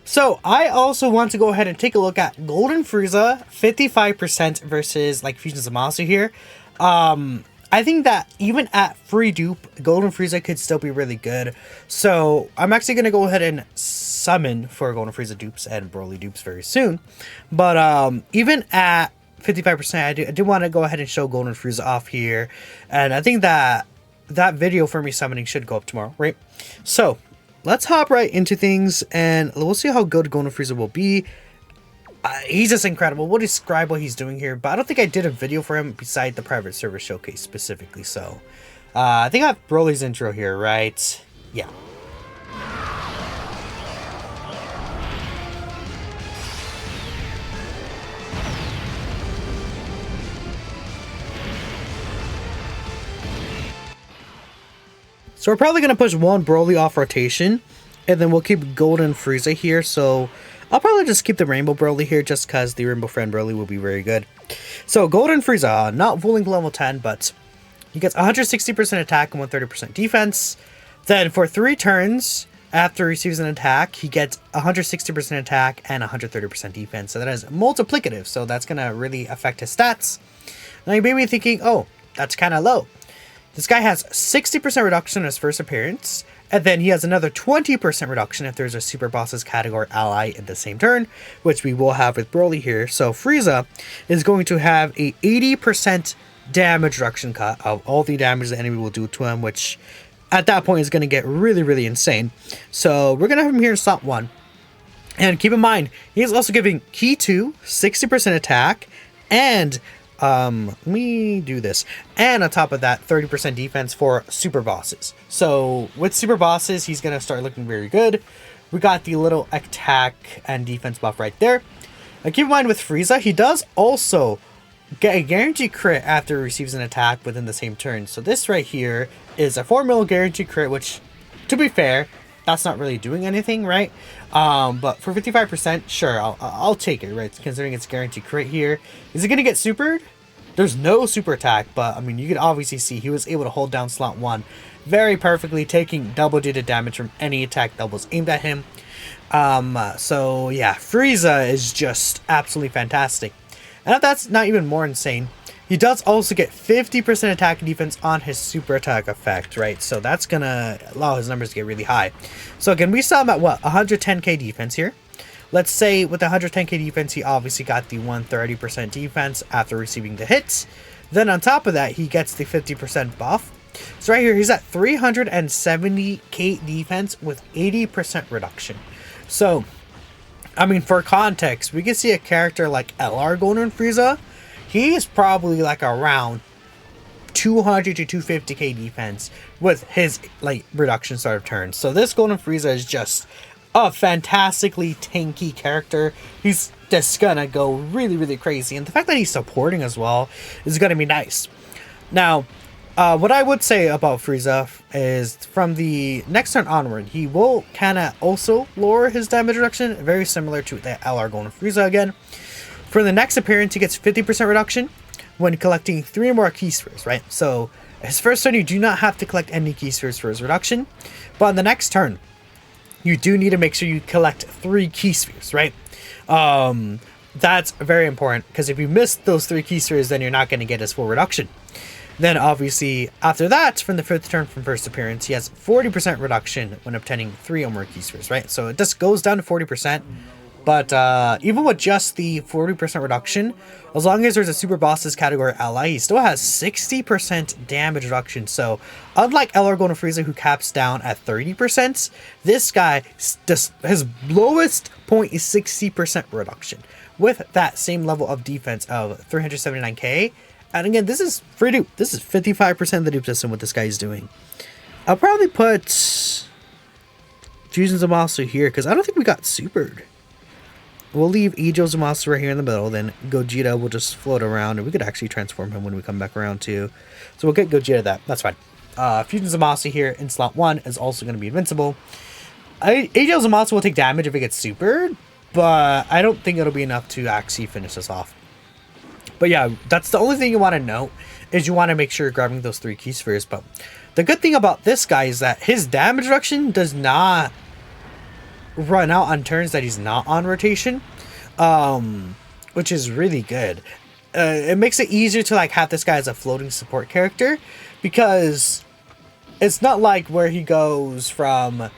So I also want to go ahead and take a look at Golden Frieza 55% versus like Fusion Zamasu here. I think that even at free dupe, Golden Frieza could still be really good. So I'm actually going to go ahead and summon for Golden Frieza dupes and Broly dupes very soon. But even at 55%, I do want to go ahead and show Golden Frieza off here. And I think that that video for me summoning should go up tomorrow, right? So let's hop right into things and we'll see how good Golden Frieza will be. He's just incredible. We'll describe what he's doing here, but I don't think I did a video for him beside the private server showcase specifically. So I think I have Broly's intro here, right? Yeah. So we're probably going to push one Broly off rotation, and then we'll keep Golden Frieza here. So I'll probably just keep the Rainbow Broly here just because the Rainbow Friend Broly will be very good. So Golden Frieza, not full link level 10, but he gets 160% attack and 130% defense. Then for 3 turns after he receives an attack, he gets 160% attack and 130% defense. So that is multiplicative, so that's going to really affect his stats. Now you may be thinking, oh, that's kind of low. This guy has 60% reduction in his first appearance, and then he has another 20% reduction if there's a Super Bosses category ally in the same turn, which we will have with Broly here. So Frieza is going to have a 80% damage reduction cut of all the damage the enemy will do to him, which at that point is going to get really, really insane. So we're going to have him here in slot 1. And keep in mind, he's also giving Key 2, 60% attack, and let me do this, and on top of that 30% defense for super bosses. So with super bosses, he's gonna start looking very good. We got the little attack and defense buff right there. Now keep in mind with Frieza, he does also get a guaranteed crit after he receives an attack within the same turn. So this right here is a 4 mil guaranteed crit, which to be fair, that's not really doing anything, right? But for 55%, sure, I'll take it, right? Considering it's guaranteed crit here. Is it going to get supered? There's no super attack, but I mean, you could obviously see he was able to hold down slot 1 very perfectly, taking double-digit damage from any attack that was aimed at him. So yeah, Frieza is just absolutely fantastic. And if that's not even more insane, he does also get 50% attack and defense on his super attack effect, right? So that's gonna allow his numbers to get really high. So again, we saw him at what, 110k defense here. Let's say with the 110k defense, he obviously got the 130% defense after receiving the hits. Then on top of that, he gets the 50% buff. So right here, he's at 370k defense with 80% reduction. So, I mean, for context, we can see a character like LR Golden Frieza. He is probably like around 200 to 250k defense with his like reduction start of turns. So this Golden Frieza is just a fantastically tanky character. He's just gonna go really, really crazy. And the fact that he's supporting as well is gonna be nice. Now, what I would say about Frieza is from the next turn onward, he will kind of also lower his damage reduction, very similar to the LR Golden Frieza again. For the next appearance, he gets 50% reduction when collecting 3 or more key spheres, right? So his first turn, you do not have to collect any key spheres for his reduction. But on the next turn, you do need to make sure you collect 3 key spheres, right? That's very important, because if you miss those 3 key spheres, then you're not going to get his full reduction. Then obviously, after that, from the 5th turn from first appearance, he has 40% reduction when obtaining 3 or more key spheres, right? So it just goes down to 40%. But even with just the 40% reduction, as long as there's a Super Bosses category ally, he still has 60% damage reduction. So unlike LR Golden Frieza, who caps down at 30%, this guy, his lowest point is 60% reduction with that same level of defense of 379k. And again, this is free dupe. This is 55% of the dupe system what this guy is doing. I'll probably put Fusion Zamasu here because I don't think we got supered. We'll leave Ijo Zamasu right here in the middle, then Gogeta will just float around, and we could actually transform him when we come back around too. So we'll get Gogeta that. That's fine. Fusion Zamasu here in slot 1 is also going to be invincible. Ijo Zamasu will take damage if it gets supered, but I don't think it'll be enough to actually finish this off. But yeah, that's the only thing you want to note, is you want to make sure you're grabbing those 3 key spheres. But the good thing about this guy is that his damage reduction does not run out on turns that he's not on rotation, which is really good. It makes it easier to like have this guy as a floating support character, because it's not like where he goes from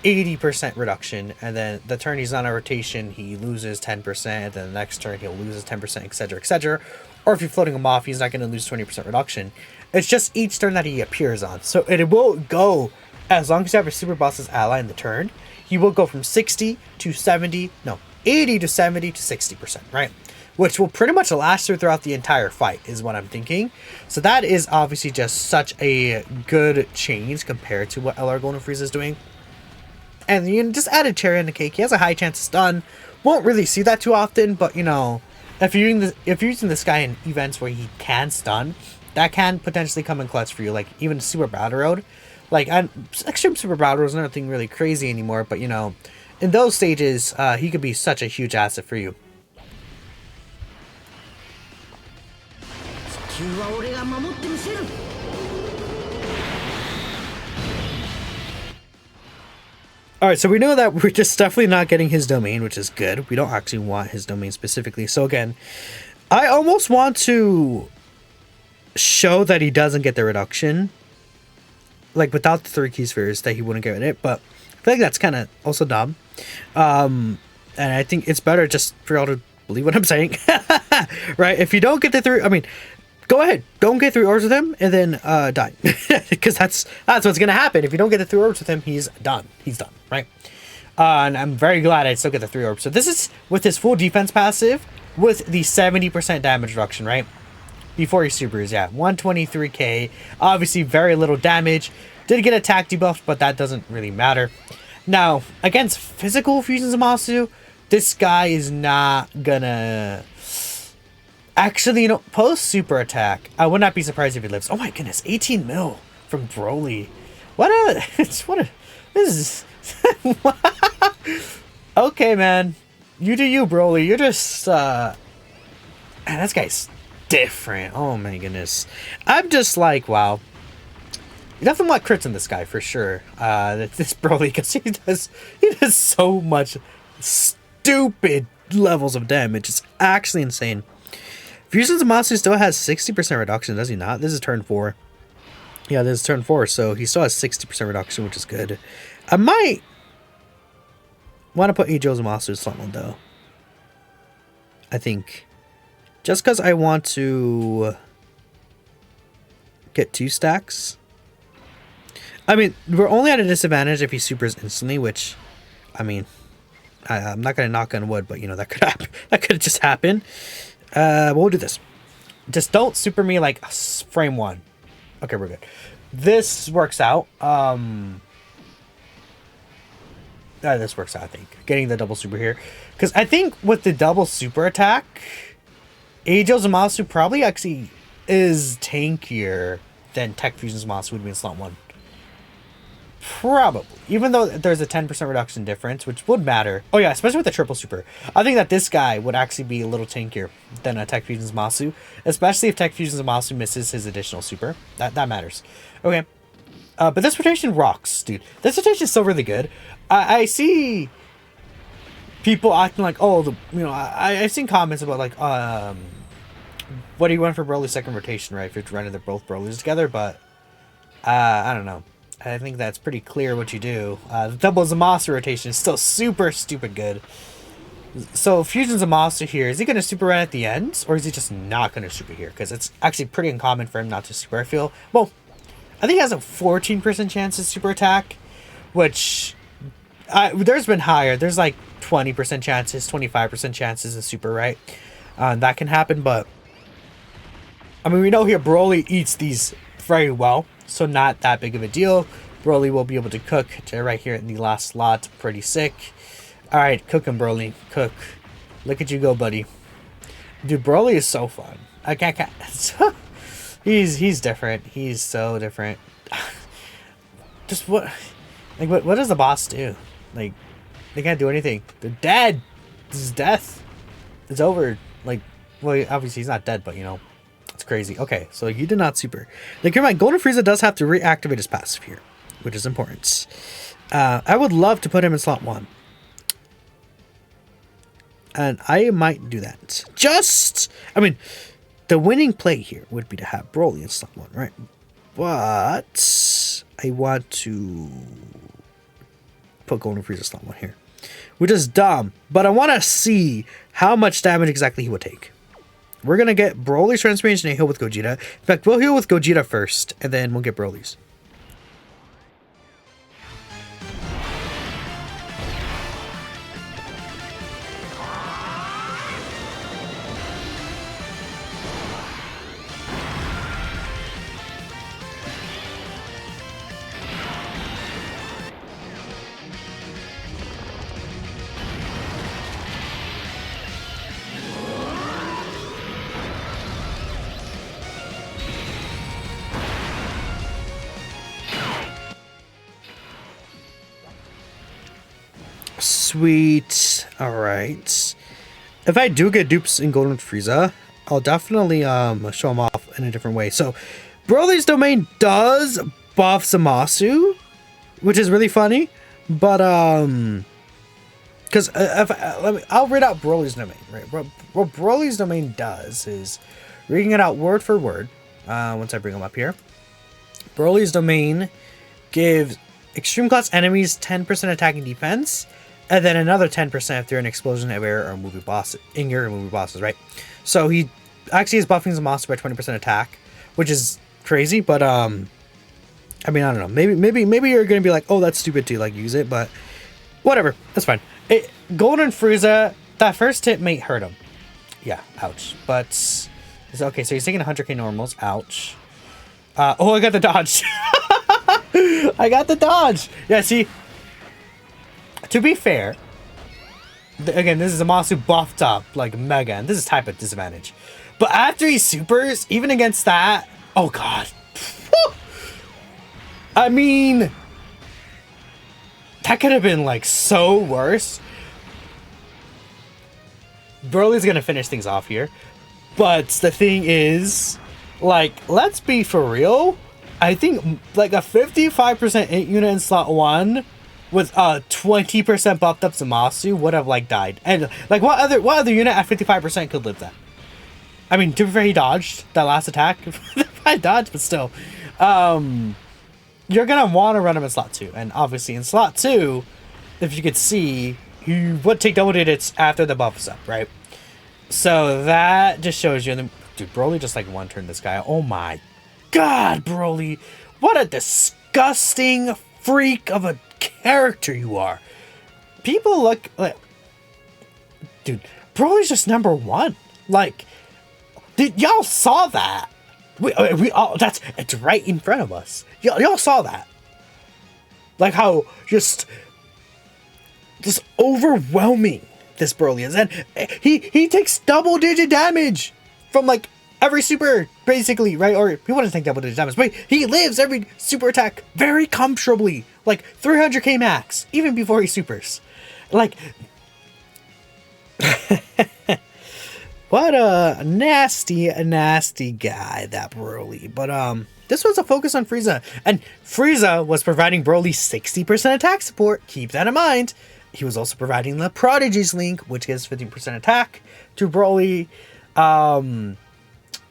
80% reduction and then the turn he's on a rotation he loses 10%, and then the next turn he'll lose 10%, etc, etc. Or if you're floating him off, he's not going to lose 20% reduction. It's just each turn that he appears on. So it will go, as long as you have a super boss's ally in the turn, he will go from 60 to 70, no, 80 to 70 to 60%, right? Which will pretty much last throughout the entire fight, is what I'm thinking. So that is obviously just such a good change compared to what LR Golden Frieza is doing. And you know, just add a cherry on the cake. He has a high chance of stun. Won't really see that too often, but you know, if you're using this guy in events where he can stun, that can potentially come in clutch for you. Like even Super Battle Road, like Extreme Super Battle Road is nothing really crazy anymore, but you know, in those stages, he could be such a huge asset for you. Alright, so we know that we're just definitely not getting his domain, which is good. We don't actually want his domain specifically. So again, I almost want to show that he doesn't get the reduction. Like without the 3 key spheres, that he wouldn't get it. But I feel like that's kind of also dumb. And I think it's better just for y'all to believe what I'm saying. Right? If you don't get the 3... I mean... Go ahead, don't get 3 orbs with him, and then die. Because that's what's going to happen. If you don't get the 3 orbs with him, he's done. He's done, right? And I'm very glad I still get the 3 orbs. So this is with his full defense passive, with the 70% damage reduction, right? Before he supers, yeah. 123k. Obviously, very little damage. Did get attack debuffed, but that doesn't really matter. Now, against physical Fusion Zamasu, this guy is not gonna... Actually, you know, post super attack, I would not be surprised if he lives. Oh my goodness, 18 mil from Broly. This is... Okay, man. You do you, Broly. You're just, Man, this guy's different. Oh my goodness. I'm just like, wow. Nothing like crits in this guy, for sure. This Broly, because he does so much stupid levels of damage. It's actually insane. Fusion Zamasu still has 60% reduction, does he not? This is turn 4. Yeah, this is turn 4, so he still has 60% reduction, which is good. I might want to put Eijo Zamasu in slot 1, though. I think. Just because I want to get 2 stacks. I mean, we're only at a disadvantage if he supers instantly, which, I mean, I'm not going to knock on wood, but, you know, that could happen. That could just happen. We'll do this. Just don't super me like frame 1. Okay, we're good. This works out. This works out, I think. Getting the double super here. Because I think with the double super attack, Eijo Zamasu probably actually is tankier than Tech Fusion Zamasu would be in slot 1. Probably. Even though there's a 10% reduction difference, which would matter. Oh yeah, especially with the triple super. I think that this guy would actually be a little tankier than a Tech Fusion Zamasu. Especially if Tech Fusion Zamasu misses his additional super. That matters. Okay. But this rotation rocks, dude. This rotation is so really good. I see people acting like, oh, I've seen comments about like, what do you want for Broly's second rotation, right? If you're running both Brolys together, but I don't know. I think that's pretty clear what you do. The double Zamasu rotation is still super stupid good. So Fusion Zamasu here, is he going to super run at the end? Or is he just not going to super here? Because it's actually pretty uncommon for him not to super, I feel. Well, I think he has a 14% chance to super attack. Which, there's been higher. There's like 20% chances, 25% chances to super, right? That can happen, but... I mean, we know here Broly eats these very well. So not that big of a deal. Broly will be able to cook right here in the last slot. Pretty sick. Alright, cook him, Broly. Cook. Look at you go, buddy. Dude, Broly is so fun. I can't... he's different. He's so different. Just what... Like, what does the boss do? Like, they can't do anything. They're dead. This is death. It's over. Like, well, obviously he's not dead, but, you know... It's crazy. Okay, so you did not super. Like, you're right, Golden Frieza does have to reactivate his passive here, which is important. I would love to put him in slot 1. And I might do that. I mean, the winning play here would be to have Broly in slot 1, right? But I want to put Golden Frieza slot 1 here, which is dumb. But I want to see how much damage exactly he would take. We're going to get Broly's transformation and heal with Gogeta. In fact, we'll heal with Gogeta first, and then we'll get Broly's. Sweet. Alright. If I do get dupes in Golden Frieza, I'll definitely show them off in a different way. So, Broly's domain does buff Zamasu, which is really funny. But, because I'll read out Broly's domain, right? What Broly's domain does is, reading it out word for word, once I bring them up here. Broly's domain gives extreme class enemies 10% attack and defense, and then another 10% if they're an explosion of air or movie bosses, in-gear or movie bosses, right? So he actually is buffing Zamasu by 20% attack, which is crazy, but I mean, I don't know. Maybe you're gonna be like, oh, that's stupid to like use it, but whatever, that's fine. Golden Frieza, that first hit may hurt him. Yeah, ouch. But it's okay. So he's taking 100k normals. Ouch. Oh, I got the dodge. I got the dodge. Yeah, see. To be fair, again, this is Zamasu buffed up like mega, and this is type of disadvantage. But after he supers, even against that, oh god. I mean, that could have been like so worse. Broly's gonna finish things off here. But the thing is, like, let's be for real. I think like a 55% 8 unit in slot 1 with a 20% buffed up Zamasu would have like died. And like what other unit at 55% could live that? I mean, to be fair, he dodged that last attack. I dodged, but still. You're gonna want to run him in slot 2. And obviously in slot 2, if you could see, he would take double digits after the buff is up, right? So that just shows you. And then, dude, Broly just like one-turned this guy. Oh my god, Broly. What a disgusting freak of a character you are. People look like, dude, Broly's just number 1. Like, y'all saw that. We all, it's right in front of us. Y'all saw that. Like how just overwhelming this Broly is. And he takes double-digit damage from like every super, basically, right? Or he wouldn't take double-digit damage, but he lives every super attack very comfortably. Like 300k max, even before he supers. Like, what a nasty guy, that Broly. But this was a focus on Frieza, and Frieza was providing Broly 60% attack support. Keep that in mind. He was also providing the Prodigy's Link, which gives 15% attack to Broly.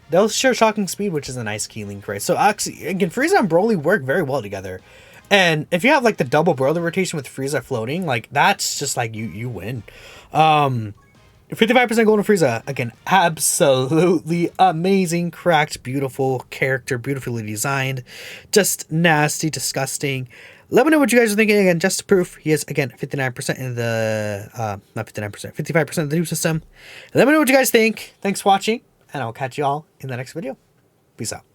They'll share shocking speed, which is a nice key link, right? So actually, again, Frieza and Broly work very well together. And if you have like the double Broly rotation with Frieza floating, like that's just like you win. 55% Golden Frieza, again, absolutely amazing, cracked, beautiful character, beautifully designed, just nasty, disgusting. Let me know what you guys are thinking. Again, just to proof, he is, again, 59% in the, not 59%, 55% of the new system. Let me know what you guys think. Thanks for watching, and I'll catch you all in the next video. Peace out.